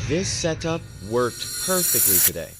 This setup worked perfectly today,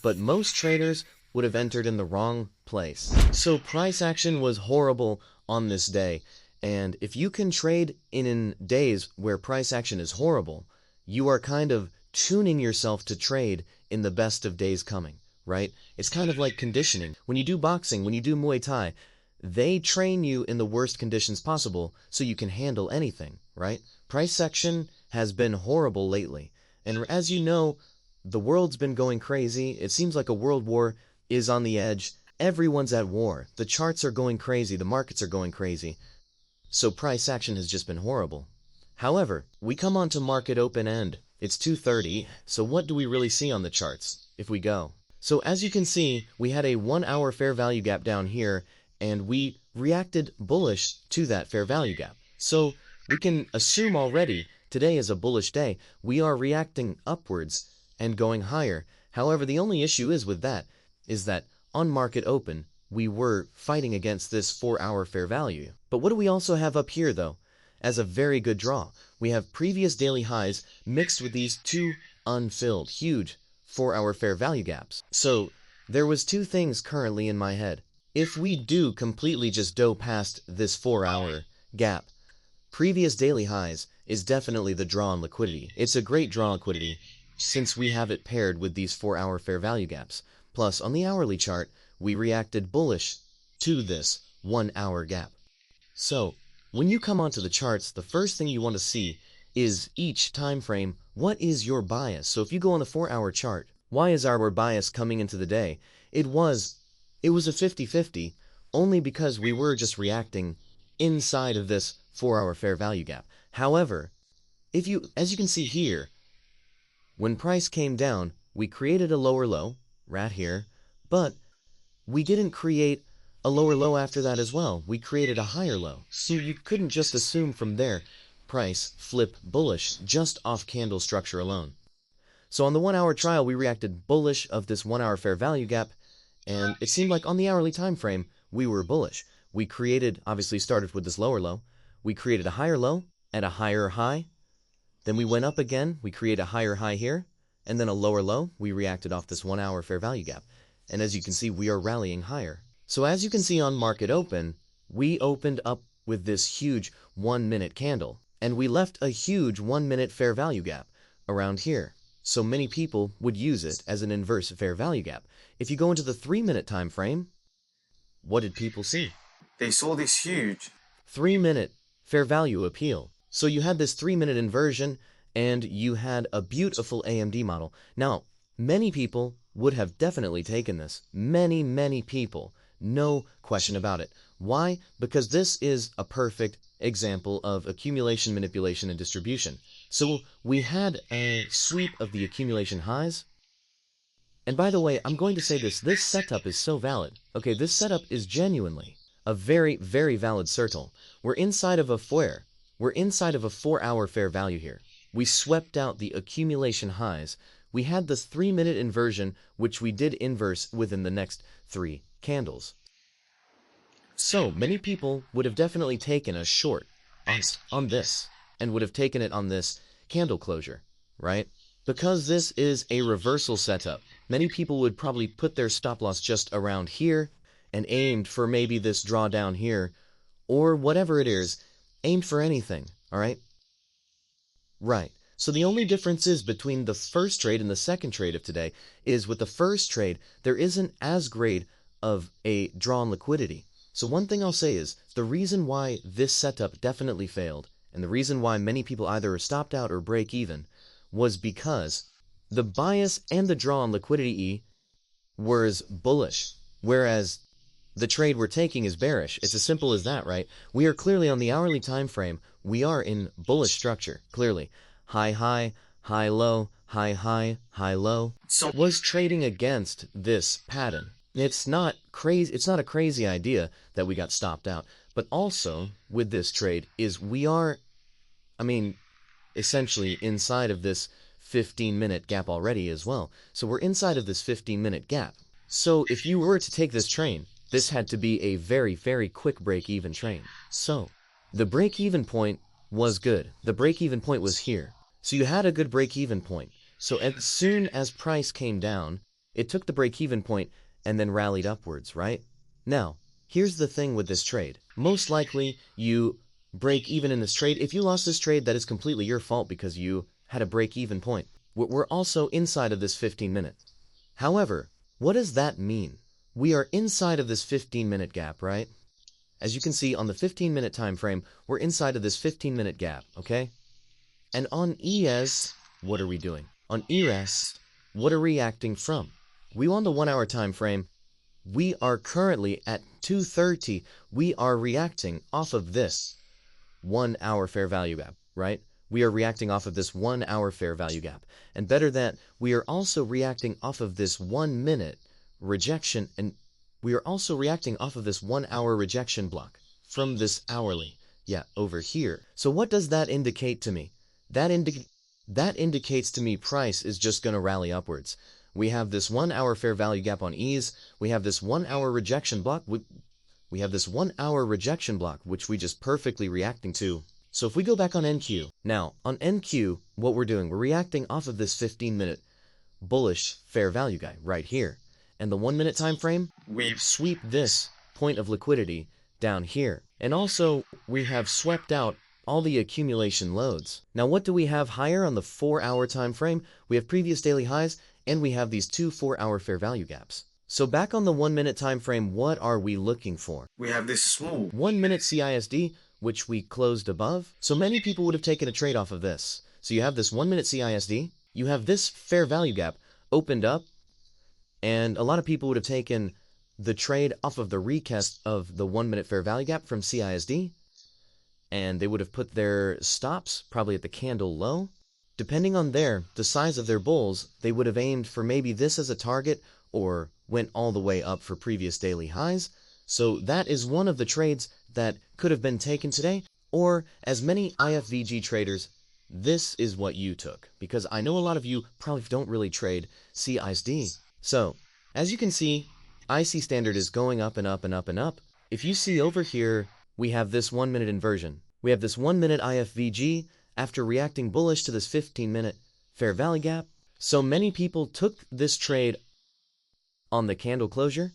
but most traders would have entered in the wrong place. So price action was horrible on this day, and if you can trade in days where price action is horrible, you are kind of tuning yourself to trade in the best of days coming, right? It's kind of like conditioning. When you do boxing, when you do Muay Thai, they train you in the worst conditions possible so you can handle anything, right? Price action has been horrible lately. And as you know, the world's been going crazy. It seems like a world war is on the edge. Everyone's at war. The charts are going crazy. The markets are going crazy. So price action has just been horrible. However, we come on to market open end. It's 2:30. So what do we really see on the charts if we go? So as you can see, we had a 1 hour fair value gap down here, and we reacted bullish to that fair value gap. So we can assume already today is a bullish day. We are reacting upwards and going higher. However, the only issue is with that is that on market open, we were fighting against this 4 hour fair value. But what do we also have up here though? As a very good draw, we have previous daily highs mixed with these two unfilled, huge 4 hour fair value gaps. So there was two things currently in my head. If we do completely just go past this 4 hour gap, previous daily highs is definitely the draw on liquidity. It's a great draw on liquidity since we have it paired with these 4 hour fair value gaps. Plus, on the hourly chart, we reacted bullish to this 1 hour gap. So, when you come onto the charts, the first thing you want to see is each time frame, what is your bias? So if you go on the 4 hour chart, why is our bias coming into the day? It was a 50-50 only because we were just reacting inside of this 4 hour fair value gap. However, as you can see here, when price came down, we created a lower low right here, but we didn't create a lower low after that as well. We created a higher low. So you couldn't just assume from there price flip bullish just off candle structure alone. So on the 1 hour trial, we reacted bullish of this 1 hour fair value gap, and it seemed like on the hourly time frame, we were bullish. We created, obviously started with this lower low. We created a higher low and a higher high. Then we went up again. We created a higher high here and then a lower low. We reacted off this 1 hour fair value gap. And as you can see, we are rallying higher. So as you can see on market open, we opened up with this huge 1 minute candle and we left a huge 1 minute fair value gap around here. So many people would use it as an inverse fair value gap. If you go into the 3 minute time frame, what did people see? They saw this huge 3 minute fair value appeal. So you had this 3 minute inversion and you had a beautiful AMD model. Now, many people would have definitely taken this. Many people. No question about it. Why? Because this is a perfect example of accumulation, manipulation, and distribution. So we had a sweep of the accumulation highs. And by the way, I'm going to say this setup is so valid. Okay, this setup is genuinely a very valid circle. We're inside of a foyer. We're inside of a 4 hour fair value here. We swept out the accumulation highs. We had this 3 minute inversion, which we did inverse within the next 3 candles. So many people would have definitely taken a short on this and would have taken it on this candle closure, right? Because this is a reversal setup, many people would probably put their stop loss just around here and aimed for maybe this drawdown here or whatever it is, aimed for anything, all right? Right. So the only difference is between the first trade and the second trade of today is with the first trade, there isn't as great of a draw on liquidity. So one thing I'll say is the reason why this setup definitely failed and the reason why many people either stopped out or break even was because the bias and the draw on liquidity was bullish, whereas the trade we're taking is bearish. It's as simple as that, right? We are clearly on the hourly time frame. We are in bullish structure, clearly. High, high, high, low, high, high, high, low. So was trading against this pattern. It's not crazy. It's not a crazy idea that we got stopped out. But also with this trade is we are, essentially inside of this 15-minute gap already as well. So we're inside of this 15-minute gap. So if you were to take this train, this had to be a very quick break-even train. So the break-even point was good. The break-even point was here. So you had a good break-even point. So as soon as price came down, it took the break-even point and then rallied upwards, right? Now, here's the thing with this trade. Most likely, you break even in this trade. If you lost this trade, that is completely your fault because you had a break-even point. We're also inside of this 15-minute. However, what does that mean? We are inside of this 15-minute gap, right? As you can see on the 15-minute time frame, we're inside of this 15-minute gap, okay? And on ES, what are we doing? On ERS, what are we reacting from? We on the 1 hour time frame, we are currently at 2:30. We are reacting off of this 1 hour fair value gap, right? We are reacting off of this 1 hour fair value gap. And better that, we are also reacting off of this 1 minute rejection, and we are also reacting off of this 1 hour rejection block from this hourly. Yeah, over here. So what does that indicate to me? That indicates to me price is just going to rally upwards. We have this 1 hour fair value gap on ease. We have this 1 hour rejection block. We have this 1 hour rejection block, which we just perfectly reacting to. So if we go back on NQ, now on NQ, what we're doing, we're reacting off of this 15-minute bullish fair value guy right here. And the 1 minute time frame, we sweep this point of liquidity down here. And also, we have swept out all the accumulation loads. Now what do we have higher on the 4 hour time frame? We have previous daily highs, and we have these two 4 hour fair value gaps. So back on the 1 minute time frame, what are we looking for? We have this small 1 minute CISD, which we closed above. So many people would have taken a trade off of this. So you have this 1 minute CISD, you have this fair value gap opened up, and a lot of people would have taken the trade off of the recast of the 1 minute fair value gap from CISD, and they would have put their stops probably at the candle low. Depending on the size of their bulls, they would have aimed for maybe this as a target or went all the way up for previous daily highs. So that is one of the trades that could have been taken today, or as many IFVG traders, this is what you took, because I know a lot of you probably don't really trade CISD. So, as you can see, IC standard is going up and up and up and up. If you see over here, we have this 1 minute inversion. We have this 1 minute IFVG after reacting bullish to this 15-minute fair value gap. So many people took this trade on the candle closure.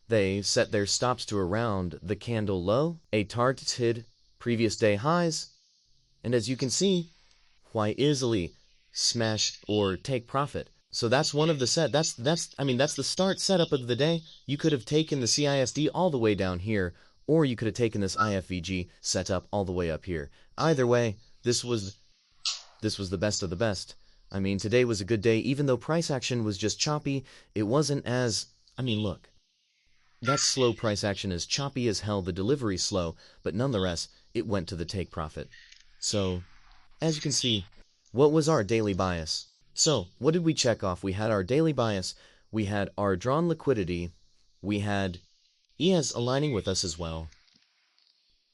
They set their stops to around the candle low, a targeted previous day highs, and as you can see, why easily smash or take profit. So that's one of the that's the start setup of the day. You could have taken the CISD all the way down here, or you could have taken this IFVG setup all the way up here. Either way, this was the best of the best. I mean, today was a good day, even though price action was just choppy. It wasn't as, look, that slow price action is choppy as hell, the delivery's slow, but nonetheless, it went to the take profit. So, as you can see, what was our daily bias? So, what did we check off? We had our daily bias, we had our drawn liquidity, we had ES aligning with us as well.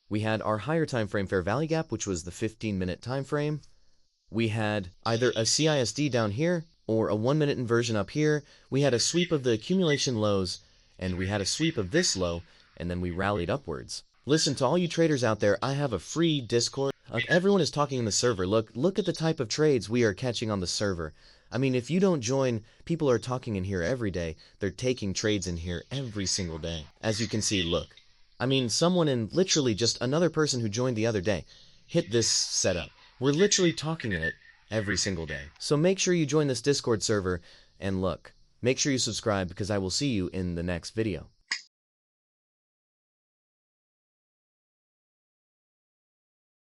We had our higher time frame fair value gap, which was the 15-minute time frame. We had either a CISD down here or a 1 minute inversion up here. We had a sweep of the accumulation lows, and we had a sweep of this low, and then we rallied upwards. Listen, to all you traders out there, I have a free Discord. Everyone is talking in the server. Look at the type of trades we are catching on the server. I mean, if you don't join, people are talking in here every day. They're taking trades in here every single day. As you can see, look. I mean, someone in literally just another person who joined the other day hit this setup. We're literally talking in it every single day. So make sure you join this Discord server, and look, make sure you subscribe because I will see you in the next video.